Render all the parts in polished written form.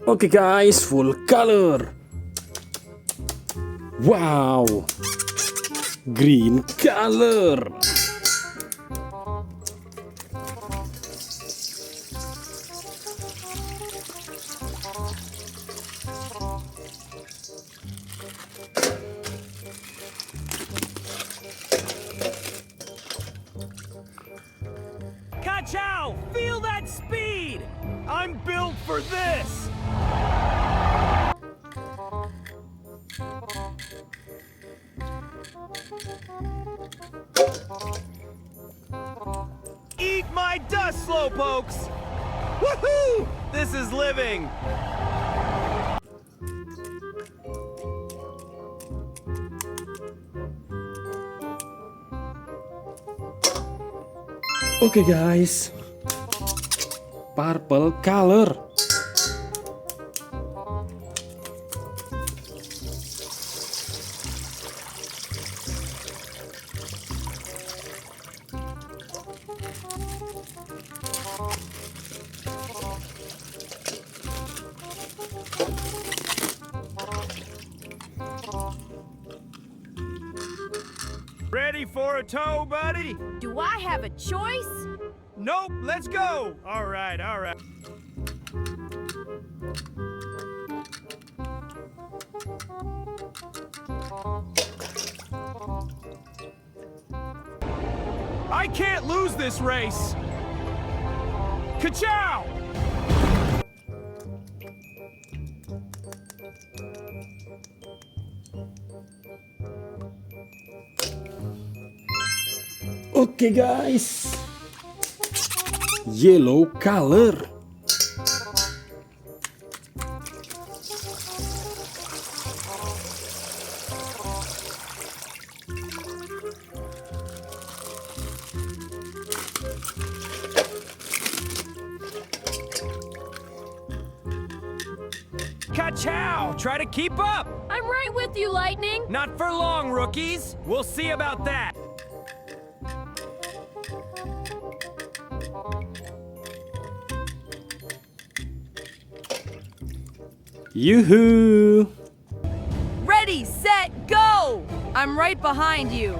Okay guys, full color. Wow, green color. Ka-chow! Feel that speed! I'm built for this! Eat my dust, slowpokes! Woohoo! This is living! Okay guys, purple color. Ready for a tow, buddy? Do I have a choice? Nope, let's go! Alright, alright. I can't lose this race! Ka-chow! Okay guys, yellow color. Ka-chow! Try to keep up! I'm right with you, Lightning. Not for long, rookies! We'll see about that! Yoo-hoo! Ready, set, go! I'm right behind you.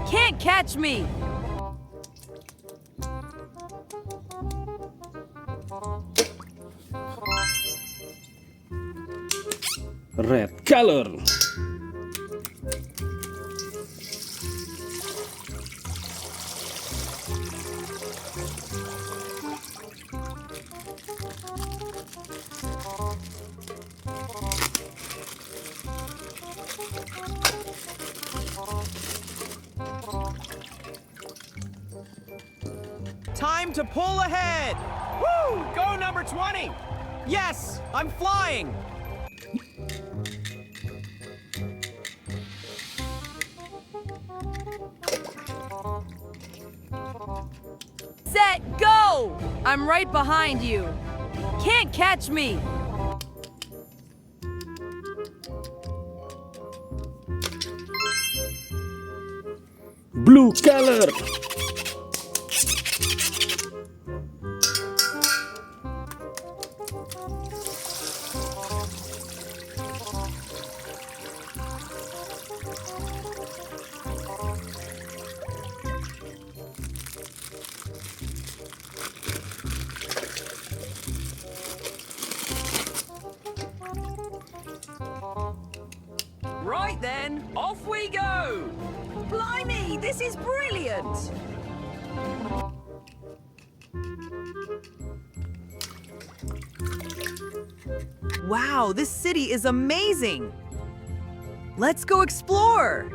Can't catch me. Red color. Time to pull ahead! Woo! Go number 20! Yes! I'm flying! Set, go! I'm right behind you. Can't catch me. Blue color. Right then, off we go! Blimey, this is brilliant! Wow, this city is amazing! Let's go explore!